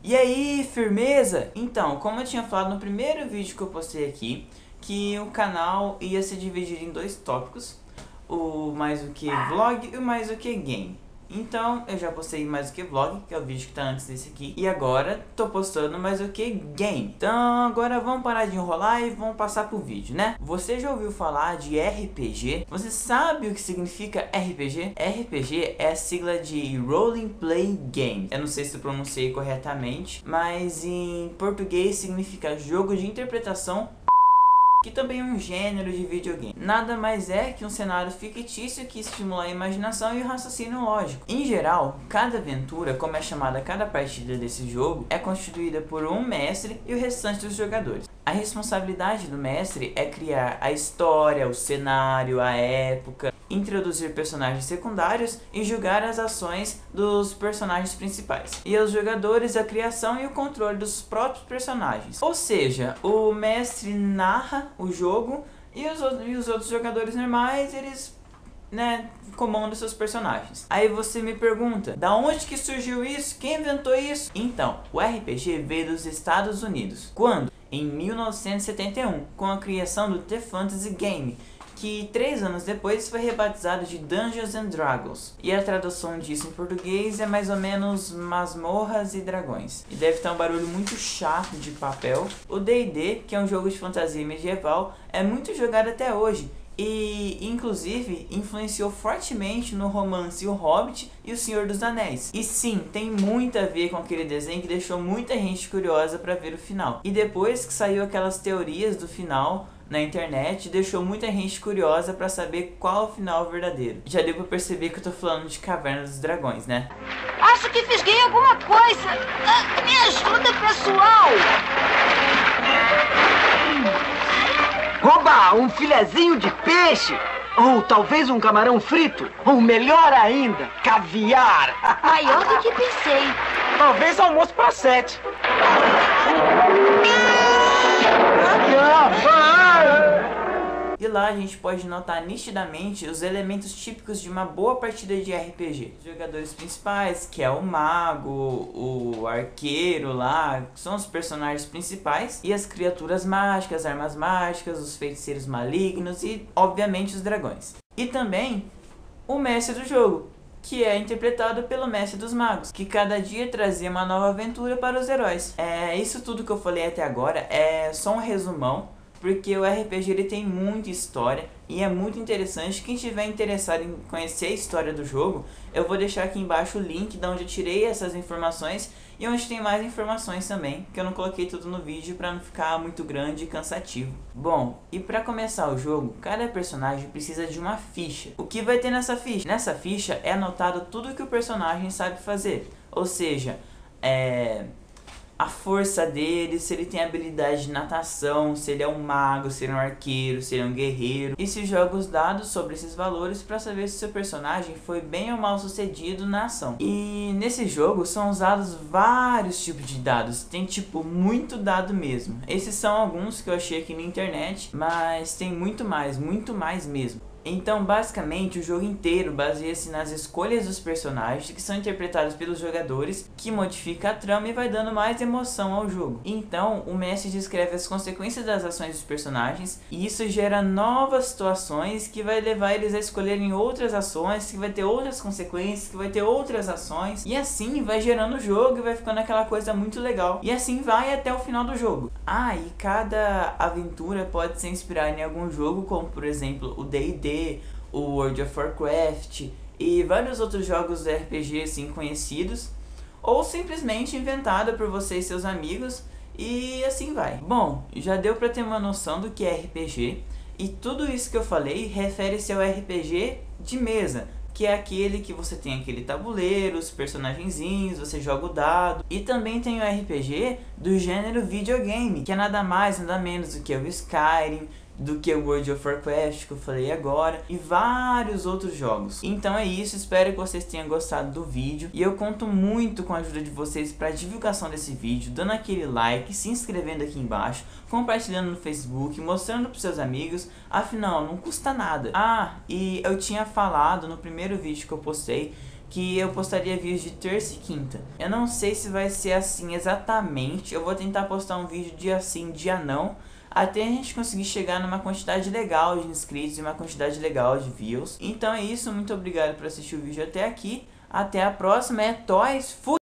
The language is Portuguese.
E aí, firmeza? Então, como eu tinha falado no primeiro vídeo que eu postei aqui, que o canal ia se dividir em dois tópicos, o mais o que vlog e o mais o que game. Então, eu já postei mais o que vlog, que é o vídeo que tá antes desse aqui, e agora tô postando mais o que game. Então, agora vamos parar de enrolar e vamos passar pro vídeo, né? Você já ouviu falar de RPG? Você sabe o que significa RPG? RPG é a sigla de Role Play Game. Eu não sei se eu pronunciei corretamente, mas em português significa jogo de interpretação, que também é um gênero de videogame. Nada mais é que um cenário fictício que estimula a imaginação e o raciocínio lógico. Em geral, cada aventura, como é chamada cada partida desse jogo, é constituída por um mestre e o restante dos jogadores. A responsabilidade do mestre é criar a história, o cenário, a época, introduzir personagens secundários e julgar as ações dos personagens principais. E aos jogadores a criação e o controle dos próprios personagens. Ou seja, o mestre narra o jogo e os outros jogadores normais, eles comandam seus personagens. Aí você me pergunta, da onde que surgiu isso? Quem inventou isso? Então, o RPG veio dos Estados Unidos. Quando? Em 1971, com a criação do The Fantasy Game, que 3 anos depois foi rebatizado de Dungeons and Dragons. E a tradução disso em português é mais ou menos Masmorras e Dragões. E deve ter um barulho muito chato de papel. O D&D, que é um jogo de fantasia medieval, é muito jogado até hoje. E, inclusive, influenciou fortemente no romance O Hobbit e O Senhor dos Anéis. E sim, tem muito a ver com aquele desenho que deixou muita gente curiosa para ver o final. E depois que saiu aquelas teorias do final na internet, deixou muita gente curiosa para saber qual é o final verdadeiro. Já deu para perceber que eu tô falando de Caverna dos Dragões, né? Acho que fisguei alguma coisa. Me ajuda, pessoal! Oba, um filezinho de peixe! Ou talvez um camarão frito? Ou melhor ainda, caviar! Maior do que pensei. Talvez almoço para 7. E lá a gente pode notar nitidamente os elementos típicos de uma boa partida de RPG. Os jogadores principais, que é o mago, o arqueiro lá, que são os personagens principais. E as criaturas mágicas, armas mágicas, os feiticeiros malignos e, obviamente, os dragões. E também o mestre do jogo, que é interpretado pelo mestre dos magos, que cada dia trazia uma nova aventura para os heróis. Isso tudo que eu falei até agora é só um resumão, porque o RPG ele tem muita história e é muito interessante. Quem estiver interessado em conhecer a história do jogo, eu vou deixar aqui embaixo o link de onde eu tirei essas informações e onde tem mais informações também, que eu não coloquei tudo no vídeo para não ficar muito grande e cansativo. Bom, e para começar o jogo, cada personagem precisa de uma ficha. O que vai ter nessa ficha? Nessa ficha é anotado tudo que o personagem sabe fazer, ou seja, a força dele, se ele tem habilidade de natação, se ele é um mago, se ele é um arqueiro, se ele é um guerreiro. E se joga os dados sobre esses valores para saber se seu personagem foi bem ou mal sucedido na ação. E nesse jogo são usados vários tipos de dados, tem tipo muito dado mesmo. Esses são alguns que eu achei aqui na internet, mas tem muito mais mesmo. Então, basicamente, o jogo inteiro baseia-se nas escolhas dos personagens, que são interpretados pelos jogadores, que modifica a trama e vai dando mais emoção ao jogo. Então, o mestre descreve as consequências das ações dos personagens, e isso gera novas situações que vai levar eles a escolherem outras ações, que vai ter outras consequências, que vai ter outras ações, e assim vai gerando o jogo e vai ficando aquela coisa muito legal. E assim vai até o final do jogo. E cada aventura pode se inspirar em algum jogo, como por exemplo o D&D, o World of Warcraft e vários outros jogos de RPG assim conhecidos, ou simplesmente inventada por você e seus amigos, e assim vai. Bom, já deu pra ter uma noção do que é RPG, e tudo isso que eu falei refere-se ao RPG de mesa, que é aquele que você tem aquele tabuleiro, os personagenzinhos, você joga o dado. E também tem o RPG do gênero videogame, que é nada mais, nada menos do que o Skyrim, do que o World of Warcraft, que eu falei agora, e vários outros jogos. Então é isso, espero que vocês tenham gostado do vídeo, e eu conto muito com a ajuda de vocês para a divulgação desse vídeo, dando aquele like, se inscrevendo aqui embaixo, compartilhando no Facebook, mostrando para seus amigos, afinal não custa nada. E eu tinha falado no primeiro vídeo que eu postei que eu postaria vídeos de terça e quinta. Eu não sei se vai ser assim exatamente, eu vou tentar postar um vídeo dia sim, dia não, até a gente conseguir chegar numa quantidade legal de inscritos e uma quantidade legal de views. Então é isso, muito obrigado por assistir o vídeo até aqui, até a próxima, é Toys, fui!